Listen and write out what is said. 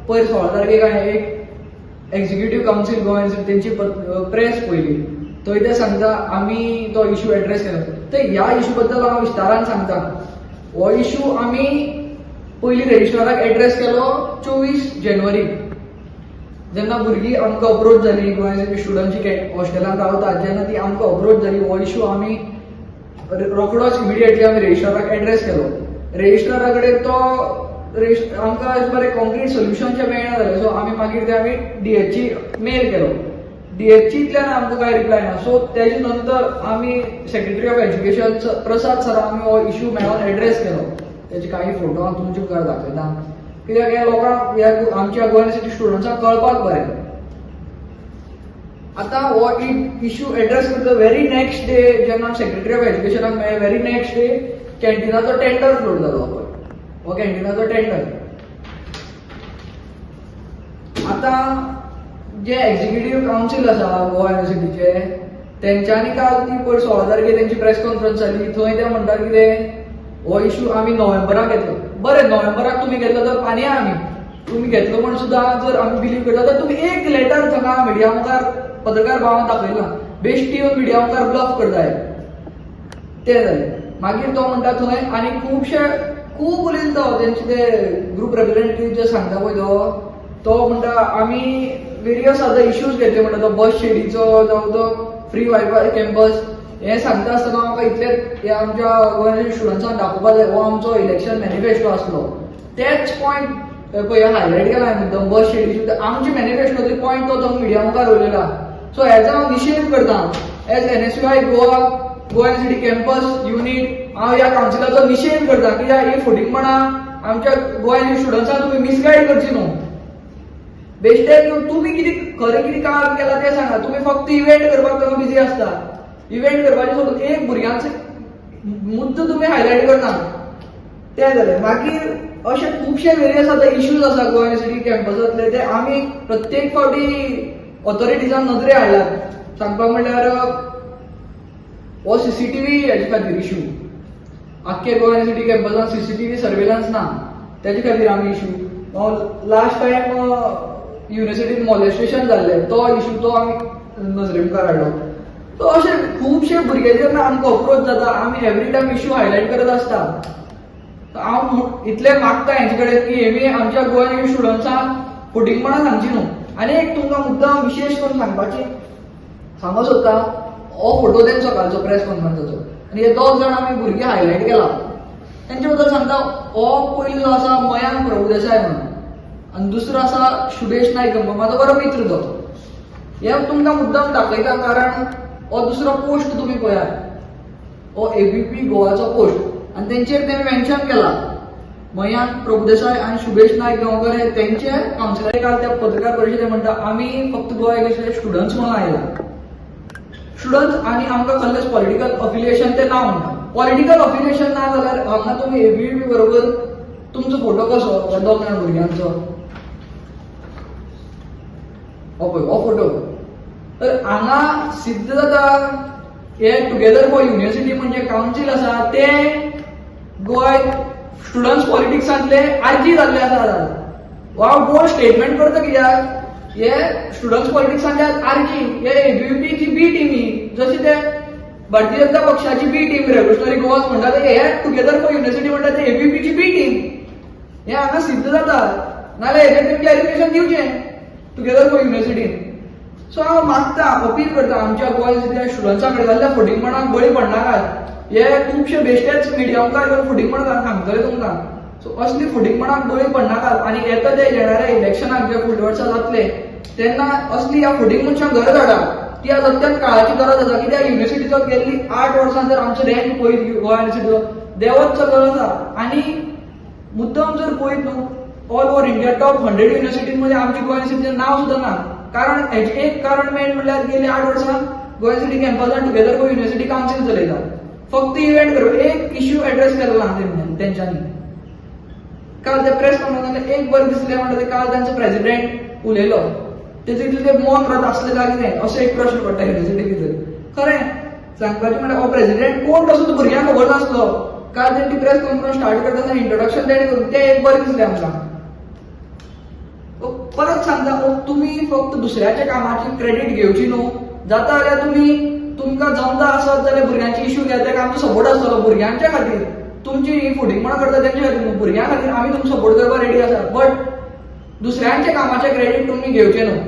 पयर 16 तारखेक हांवें एक एक्झिक्युटिव्ह कावन्सील गोंय तेंची प्रेस पयली. थंय ते सांगता आमी तो इशू एड्रेस केलो. तर ह्या इशू बद्दल हांव विस्तारान सांगता. हो इशू आमी पयली रजिस्ट्राराक एड्रेस केलो 24 जानेवारीक. जेन्ना भुरगीं आमकां अप्रोच जाली, गोंयांतली स्टुडंट जी हॉस्टेलांत रावतात, जेन्ना ती आमकां अप्रोच जाली, हो इशू आमी रोखडोच इमिडिएटली आमी रजिस्ट्राराक एड्रेस केलो. रजिस्ट्रारा कडेन तो आमकां अशें बरें कॉन्क्रीट सोल्युशन जें मेळना जालें. सो आमी मागीर ते आमी डीएचची मेल केलो. डीएचचींतल्यान आमकां कांय रिप्लाय ना. सो तेजे नंतर आमी सेक्रेटरी ऑफ एज्युकेशन प्रसाद सराक आमी हो इशू मेळोन एड्रेस केलो. तेजे काही फोटो हांव तुमचे मुखार दाखयता, कित्याक ह्या लोकांक ह्या आमच्या गोंय युनिव्हर्सिटी स्टुडंट्सांक कळपाक बरें. आतां हो इशू एड्रेस करता वेरी नेक्स्ट डे जेन्ना सेक्रेटरी ऑफ एज्युकेशनाक मेळ्ळें, वेरी नेक्स्ट डे कॅन्टिनाचो टेंडर फ्लोट जालो. हो कॅन्टिनाचो टेंडर. आतां जे एक्झिक्युटिव्ह कावन्सील आसा गोवा युनिव्हर्सिटीचे, तेंच्यांनी काल ती पयर 16 तारखेर तेंची प्रेस कॉन्फरन्स जाली. थंय ते म्हणटा कितें, हो इशू आमी नोव्हेंबराक घेतलो. बरें, नोव्हेंबराक तुमी घेतलो तर आनी आमी तुमी घेतलो म्हण सुद्दां जर आमी बिलीव करता तर तुमी एक लेटर थंगा मिडिया मुखार पत्रकार भावान दाखयला. बेश्टी येवन मिडिया मुखार ब्लफ करताय ते जालें. मागीर तो म्हणटा थंय आनी खूब उलयता तो तेंचे ते ग्रुप रिप्रेझेंटेटिव्ह जे सांगता पळय तो म्हणटा आमी वेरियस आतां इश्यूज घेतले म्हणटा तो बस शेडीचो जावं तो फ्री वायफाय कॅम्पस. हें सांगता आसतना म्हाका इतलें हे आमच्या गोंयच्या स्टुडंट्सांक दाखोवपाक जाय हो आमचो इलेक्शन मॅनिफेस्टो आसलो. तेच पॉयंट पळय हायलायट केला हांवें मुद्दम बस शेडीची. आमची मॅनिफेस्टोतली पॉयंट तो मिडिया मुखार उलयला. सो हेजो हांव निशेध करता. As NSUI Goa university campus unit हांव ह्या कावन्सिलाचो निशेध करता, कित्याक ही फुटींगपणां आमच्या गोंयच्या स्टुडंट्सांक तुमी मिसगायड करची न्हू. बेश्टे तुमी खरें कितें काम केलां तें सांगा. तुमी फक्त इव्हेंट करपाक थंय बिजी आसता. इव्हेंट करपाचें सोडून एक भुरग्यांचो मुद्दो तुमी हायलायट करना. तें जालें. मागीर अशे खुबशे वेरियस आतां इश्यूज आसा गोवा युनिव्हर्सिटी कॅम्पसांतले, ते आमी प्रत्येक फावटी ऑथॉरिटीजान नदरे हाडल्यात. सांगपाक म्हणल्यार हो CCTV हेजे खातीर इशू. आख्खे गोवा युनिव्हर्सिटी कॅम्पसांत CCTV सर्वेलन्स ना, तेजे खातीर आमी इशू. लास्ट टायम युनिव्हर्सिटींत मॉलेस्टेशन जाल्लें, तो इशू तो आमी नजरे मुखार हाडलो. तो अशे खुबशे भुरगे जेन्ना आमकां अप्रोच जाता, आमी एवरी टायम इशू हायलायट करत आसता. हांव इतलें मागता हेंचे कडेन की हेमी आमच्या गोंयच्या स्टुडंट्सांक फुटींगपणां सांगची न्हू. आनी एक तुमकां मुद्दाम विशेश करून सांगूंक सोदता, हो फोटो तेंचो कालचो प्रेस कॉन्फरन्साचो. आनी हे 10 जाण आमी भुरगे हायलायट केला. तेंचे बद्दल सांगता, हो पयलो जो आसा मयांक प्रभुदेसाय म्हणून, आनी दुसरो आसा शुभेश नायक म्हाजो बरो मित्र तो. हे तुमकां मुद्दाम दाखयता कारण हो दुसरो पोस्ट तुमी पळयात, हो ABP गोवाचो पोस्ट. आनी तेंचेर तेणें मेन्शन केला मयांक प्रभुदेसाय आनी शुभेश नायक गांवकर हे तेंचे कावन्सिलर. काल त्या पत्रकार परिशदेंत म्हणटा आमी फक्त गोंयचे स्टुडंट्स म्हणून आयला. स्टुडंट्स आनी आमकां कसलेंच पॉलिटिकल अफिलिएशन ते ना म्हणटा. पॉलिटिकल अफिलिएशन ना जाल्यार हांगा तुमी ABP बरोबर तुमचो फोटो कसो ह्या 2 जाण भुरग्यांचो. हो पळय हो फोटो. तर हांगा सिद्ध जाता हे टुगेदर फॉर युनिव्हर्सिटी म्हणजे कावन्सील आसा ते गोंय स्टुडंट्स पॉलिटिक्सांतले आरजी जाल्ले आसा. हांव बोल्ड स्टेटमेंट करता, कित्याक हे स्टुडंट्स पॉलिटिक्सांतले आरजी हे ABPची बी टीमी, जशी ते भारतीय जनता पक्षाची बी टीम रेव्होल्युशनरी गोवास म्हणटा ते हे टुगेदर फॉर युनिव्हर्सिटी म्हणटा ते ABPची बी टीम. हे हांगा सिद्ध जाता. नाल्यार हेजेर तेमचें क्लॅरिफिकेशन दिवचें टुगेदर फॉर युनिव्हर्सिटीन. सो हांव मागता, अपील करता आमच्या गोंय युनिव्हर्सिटी स्टुडंट्सां कडेन जाल्ल्या फुटींगपणाक बळी पडनाकात. हे खुबशे बेश्टेच मिडिया मुखार येवन फुटींगपण सांगतले तुमकां. सो असली फुटींगपणाक बळी पडनाकात. आनी येता ते येणाऱ्या इलेक्शनाक जे फुडल्या वर्सा जातले तेन्ना असली ह्या फुटींग मनशांक गरज हाडा. ती आज अत्यंत काळाची गरज आसा, कित्याक युनिव्हर्सिटीचो गेल्ली 8 वर्सां जर आमचो रँक पळयत गोंय युनिव्हर्सिटीचो देंवतचो गरज आसा. आनी मुद्दम जर पळयत न्हू ऑल ओव्हर इंडिया टॉप 100 युनिव्हर्सिटींमध्ये आमची गोंय युनिव्हर्सिटीचें नांव सुद्दां ना. कारण हेजें एक कारण मेन म्हणल्यार गेली 8 वर्सां गोंय युनिव्हर्सिटी कॅम्पसांत टुगेदर फॉर युनिव्हर्सिटी कावन्सील चलयता. फक्त इव्हेंट करप, एक इश्यू एड्रेस केलो ना तेंच्यांनी. काल त्या प्रेस कॉन्फरन्सांत एक बरें दिसलें म्हणटा ते काल तांचो प्रेसिडेंट उलयलो. तेचे कितें मौन व्रत आसलें काय कितें असो एक प्रश्न पडटा युनिव्हर्सिटी भितर. खरें सांगपाचें म्हणल्यार हो प्रेसिडेंट कोण तसो भुरग्यांक खबर नासलो. काल तेणी प्रेस कॉन्फरन्स स्टार्ट करतना इंट्रोडक्शन तेणें करून तें एक बरें दिसलें आमकां. परत सांगता तुम्ही फक्त दुसऱ्याच्या कामाची क्रेडिट घेवची न्हू. जाता जाल्यार तुमकां जमता आसत जाल्यार भुरग्यांचे इश्यू घेता आमचो सपोर्ट आसतलो भुरग्यांच्या खातीर. तुमची ही फुडिंगपणां करता तेंच्या खातीर न्हू, भुरग्यां खातीर आमी तुमकां सपोर्ट करपाक रेडी आसात. बट दुसऱ्यांच्या कामाचे क्रेडिट तुम्ही घेवचे न्हू.